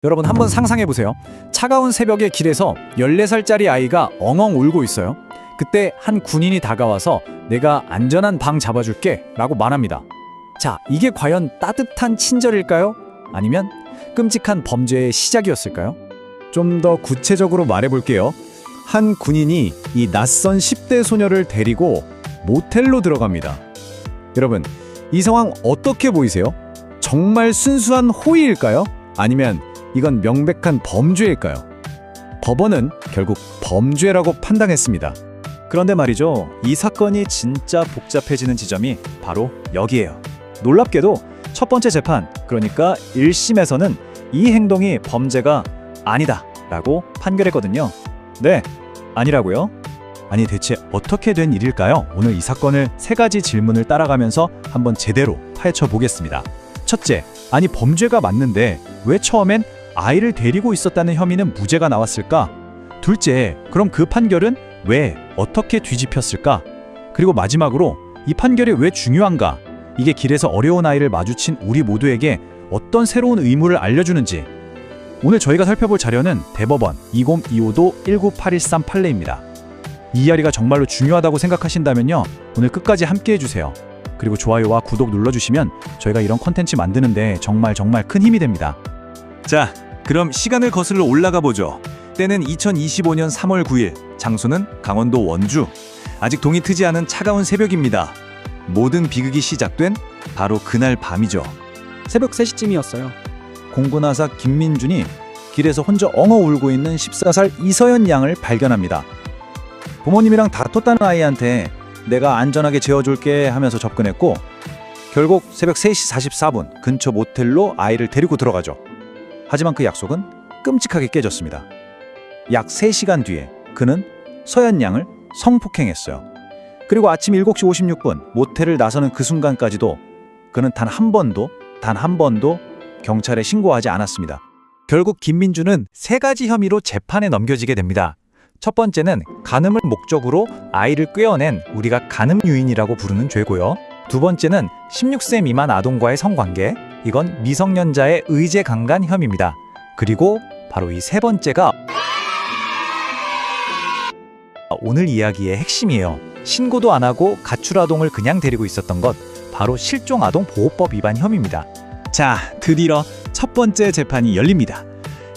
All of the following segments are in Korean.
여러분 한번 상상해보세요. 차가운 새벽에 길에서 14살짜리 아이가 엉엉 울고 있어요. 그때 한 군인이 다가와서 내가 안전한 방 잡아줄게 라고 말합니다. 자, 이게 과연 따뜻한 친절일까요? 아니면 끔찍한 범죄의 시작이었을까요? 좀 더 구체적으로 말해볼게요. 한 군인이 이 낯선 10대 소녀를 데리고 모텔로 들어갑니다. 여러분, 이 상황 어떻게 보이세요? 정말 순수한 호의일까요? 아니면 이건 명백한 범죄일까요? 법원은 결국 범죄라고 판단했습니다. 그런데 말이죠, 이 사건이 진짜 복잡해지는 지점이 바로 여기예요. 놀랍게도 첫 번째 재판, 그러니까 1심에서는 이 행동이 범죄가 아니다 라고 판결했거든요. 네, 아니라고요? 아니 대체 어떻게 된 일일까요? 오늘 이 사건을 3가지 질문을 따라가면서 한번 제대로 파헤쳐 보겠습니다. 첫째, 아니 범죄가 맞는데 왜 처음엔 아이를 데리고 있었다는 혐의는 무죄가 나왔을까? 둘째, 그럼 그 판결은 왜, 어떻게 뒤집혔을까? 그리고 마지막으로 이 판결이 왜 중요한가? 이게 길에서 어려운 아이를 마주친 우리 모두에게 어떤 새로운 의무를 알려주는지. 오늘 저희가 살펴볼 자료는 대법원 2025도 19813 판례입니다. 이 이야기가 정말로 중요하다고 생각하신다면요, 오늘 끝까지 함께 해주세요. 그리고 좋아요와 구독 눌러주시면 저희가 이런 컨텐츠 만드는데 정말 큰 힘이 됩니다. 자, 그럼 시간을 거슬러 올라가 보죠. 때는 2025년 3월 9일, 장소는 강원도 원주. 아직 동이 트지 않은 차가운 새벽입니다. 모든 비극이 시작된 바로 그날 밤이죠. 새벽 3시쯤이었어요. 공군하사 김민준이 길에서 혼자 엉어 울고 있는 14살 이서연 양을 발견합니다. 부모님이랑 다퉜다는 아이한테 내가 안전하게 재워줄게 하면서 접근했고, 결국 새벽 3시 44분 근처 모텔로 아이를 데리고 들어가죠. 하지만 그 약속은 끔찍하게 깨졌습니다. 약 3시간 뒤에 그는 서연 양을 성폭행했어요. 그리고 아침 7시 56분 모텔을 나서는 그 순간까지도 그는 단 한 번도 경찰에 신고하지 않았습니다. 결국 김민주는 3가지 혐의로 재판에 넘겨지게 됩니다. 첫 번째는 간음을 목적으로 아이를 꿰어낸 우리가 간음 유인이라고 부르는 죄고요. 두 번째는 16세 미만 아동과의 성관계, 이건 미성년자의 의제 강간 혐의입니다. 그리고 바로 이 3번째가 오늘 이야기의 핵심이에요. 신고도 안 하고 가출아동을 그냥 데리고 있었던 것, 바로 실종아동보호법 위반 혐의입니다. 자, 드디어 첫 번째 재판이 열립니다.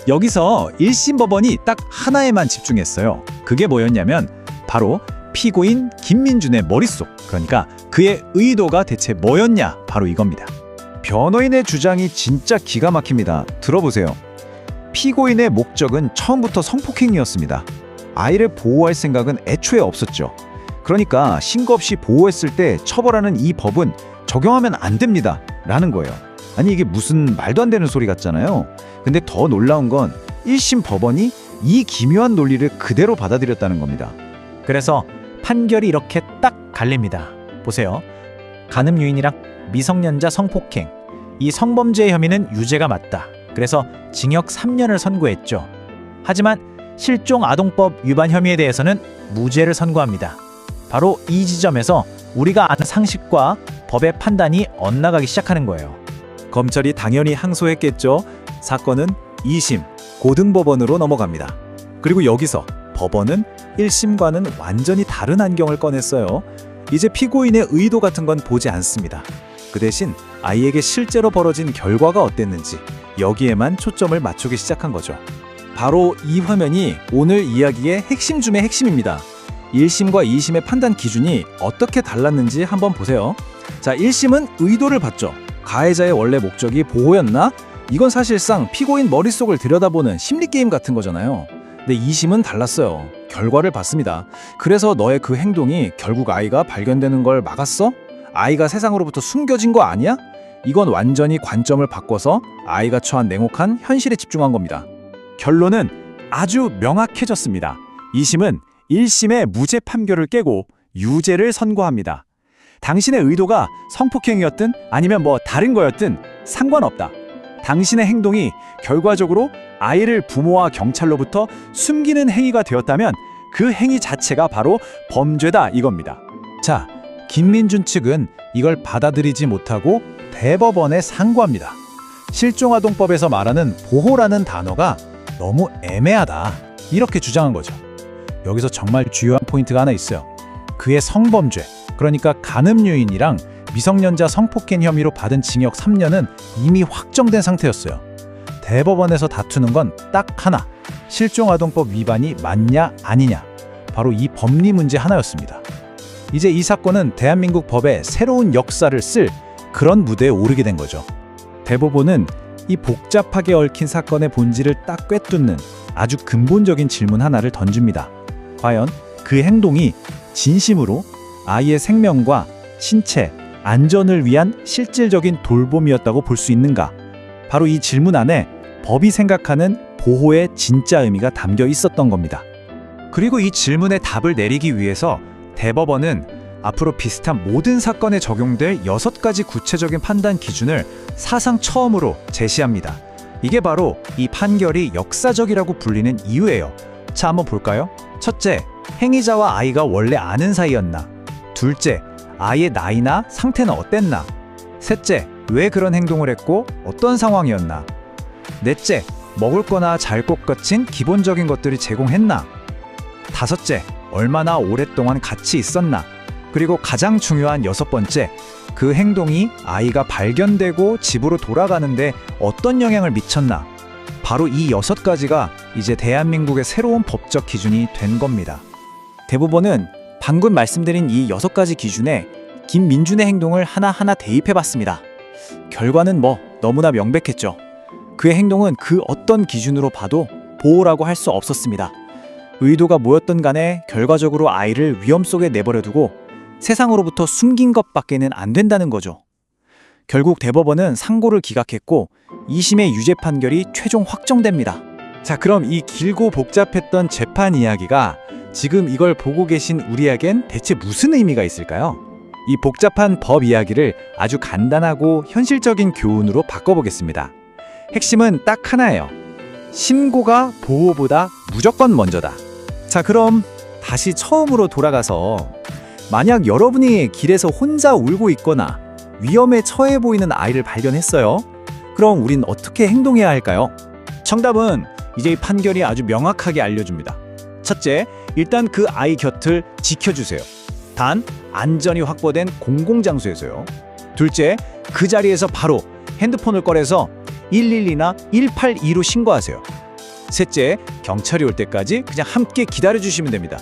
여기서 1심 법원이 딱 하나에만 집중했어요. 그게 뭐였냐면 바로 피고인 김민준의 머릿속, 그러니까 그의 의도가 대체 뭐였냐, 바로 이겁니다. 변호인의 주장이 진짜 기가 막힙니다. 들어보세요. 피고인의 목적은 처음부터 성폭행이었습니다. 아이를 보호할 생각은 애초에 없었죠. 그러니까 신고 없이 보호했을 때 처벌하는 이 법은 적용하면 안 됩니다 라는 거예요. 아니 이게 무슨 말도 안 되는 소리 같잖아요. 근데 더 놀라운 건 1심 법원이 이 기묘한 논리를 그대로 받아들였다는 겁니다. 그래서 판결이 이렇게 딱 갈립니다. 보세요. 간음 유인이랑 미성년자 성폭행, 이 성범죄의 혐의는 유죄가 맞다. 그래서 징역 3년을 선고했죠. 하지만 실종아동법 위반 혐의에 대해서는 무죄를 선고합니다. 바로 이 지점에서 우리가 아는 상식과 법의 판단이 엇나가기 시작하는 거예요. 검찰이 당연히 항소했겠죠. 사건은 2심 고등법원으로 넘어갑니다. 그리고 여기서 법원은 1심과는 완전히 다른 안경을 꺼냈어요. 이제 피고인의 의도 같은 건 보지 않습니다. 그 대신 아이에게 실제로 벌어진 결과가 어땠는지 여기에만 초점을 맞추기 시작한 거죠. 바로 이 화면이 오늘 이야기의 핵심 중의 핵심입니다. 1심과 2심의 판단 기준이 어떻게 달랐는지 한번 보세요. 자, 1심은 의도를 봤죠. 가해자의 원래 목적이 보호였나? 이건 사실상 피고인 머릿속을 들여다보는 심리게임 같은 거잖아요. 근데 2심은 달랐어요. 결과를 봤습니다. 그래서 너의 그 행동이 결국 아이가 발견되는 걸 막았어? 아이가 세상으로부터 숨겨진 거 아니야? 이건 완전히 관점을 바꿔서 아이가 처한 냉혹한 현실에 집중한 겁니다. 결론은 아주 명확해졌습니다. 2심은 1심의 무죄 판결을 깨고 유죄를 선고합니다. 당신의 의도가 성폭행이었든 아니면 다른 거였든 상관없다. 당신의 행동이 결과적으로 아이를 부모와 경찰로부터 숨기는 행위가 되었다면 그 행위 자체가 바로 범죄다, 이겁니다. 자, 김민준 측은 이걸 받아들이지 못하고 대법원에 상고합니다. 실종아동법에서 말하는 보호라는 단어가 너무 애매하다. 이렇게 주장한 거죠. 여기서 정말 주요한 포인트가 하나 있어요. 그의 성범죄, 그러니까 간음유인이랑 미성년자 성폭행 혐의로 받은 징역 3년은 이미 확정된 상태였어요. 대법원에서 다투는 건 딱 하나, 실종아동법 위반이 맞냐 아니냐. 바로 이 법리 문제 하나였습니다. 이제 이 사건은 대한민국 법의 새로운 역사를 쓸 그런 무대에 오르게 된 거죠. 대법원은 이 복잡하게 얽힌 사건의 본질을 딱 꿰뚫는 아주 근본적인 질문 하나를 던집니다. 과연 그 행동이 진심으로 아이의 생명과 신체, 안전을 위한 실질적인 돌봄이었다고 볼 수 있는가? 바로 이 질문 안에 법이 생각하는 보호의 진짜 의미가 담겨 있었던 겁니다. 그리고 이 질문에 답을 내리기 위해서 대법원은 앞으로 비슷한 모든 사건에 적용될 6가지 구체적인 판단 기준을 사상 처음으로 제시합니다. 이게 바로 이 판결이 역사적이라고 불리는 이유예요. 자, 한번 볼까요? 첫째, 행위자와 아이가 원래 아는 사이였나? 둘째, 아이의 나이나 상태는 어땠나? 셋째, 왜 그런 행동을 했고 어떤 상황이었나? 넷째, 먹을 거나 잘 것 같은 기본적인 것들이 제공했나? 다섯째, 얼마나 오랫동안 같이 있었나? 그리고 가장 중요한 6번째, 그 행동이 아이가 발견되고 집으로 돌아가는데 어떤 영향을 미쳤나? 바로 이 6가지가 이제 대한민국의 새로운 법적 기준이 된 겁니다. 대법원은 방금 말씀드린 이 6가지 기준에 김민준의 행동을 하나하나 대입해봤습니다. 결과는 너무나 명백했죠. 그의 행동은 그 어떤 기준으로 봐도 보호라고 할 수 없었습니다. 의도가 뭐였든 간에 결과적으로 아이를 위험 속에 내버려두고 세상으로부터 숨긴 것밖에는 안 된다는 거죠. 결국 대법원은 상고를 기각했고 2심의 유죄 판결이 최종 확정됩니다. 자, 그럼 이 길고 복잡했던 재판 이야기가 지금 이걸 보고 계신 우리에겐 대체 무슨 의미가 있을까요? 이 복잡한 법 이야기를 아주 간단하고 현실적인 교훈으로 바꿔보겠습니다. 핵심은 딱 하나예요. 신고가 보호보다 무조건 먼저다. 자, 그럼 다시 처음으로 돌아가서 만약 여러분이 길에서 혼자 울고 있거나 위험에 처해 보이는 아이를 발견했어요. 그럼 우린 어떻게 행동해야 할까요? 정답은 이제 이 판결이 아주 명확하게 알려줍니다. 첫째, 일단 그 아이 곁을 지켜주세요. 단, 안전이 확보된 공공장소에서요. 둘째, 그 자리에서 바로 핸드폰을 꺼내서 112나 182로 신고하세요. 셋째, 경찰이 올 때까지 그냥 함께 기다려주시면 됩니다.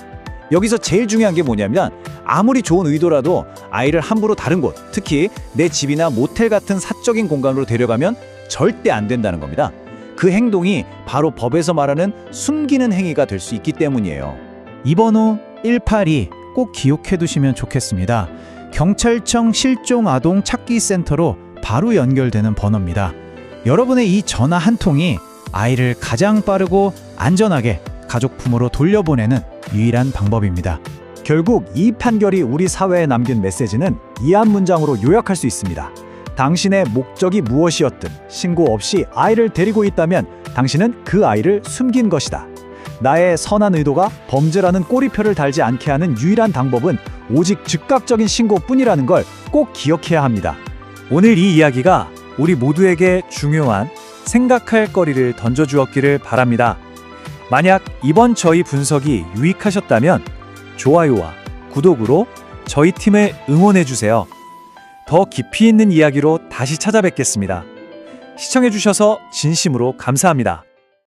여기서 제일 중요한 게 뭐냐면 아무리 좋은 의도라도 아이를 함부로 다른 곳, 특히 내 집이나 모텔 같은 사적인 공간으로 데려가면 절대 안 된다는 겁니다. 그 행동이 바로 법에서 말하는 숨기는 행위가 될 수 있기 때문이에요. 이 번호 182 꼭 기억해 두시면 좋겠습니다. 경찰청 실종아동 찾기 센터로 바로 연결되는 번호입니다. 여러분의 이 전화 한 통이 아이를 가장 빠르고 안전하게 가족 품으로 돌려보내는 유일한 방법입니다. 결국 이 판결이 우리 사회에 남긴 메시지는 이 한 문장으로 요약할 수 있습니다. 당신의 목적이 무엇이었든 신고 없이 아이를 데리고 있다면 당신은 그 아이를 숨긴 것이다. 나의 선한 의도가 범죄라는 꼬리표를 달지 않게 하는 유일한 방법은 오직 즉각적인 신고뿐이라는 걸 꼭 기억해야 합니다. 오늘 이 이야기가 우리 모두에게 중요한 생각할 거리를 던져주었기를 바랍니다. 만약 이번 저희 분석이 유익하셨다면 좋아요와 구독으로 저희 팀을 응원해주세요. 더 깊이 있는 이야기로 다시 찾아뵙겠습니다. 시청해주셔서 진심으로 감사합니다.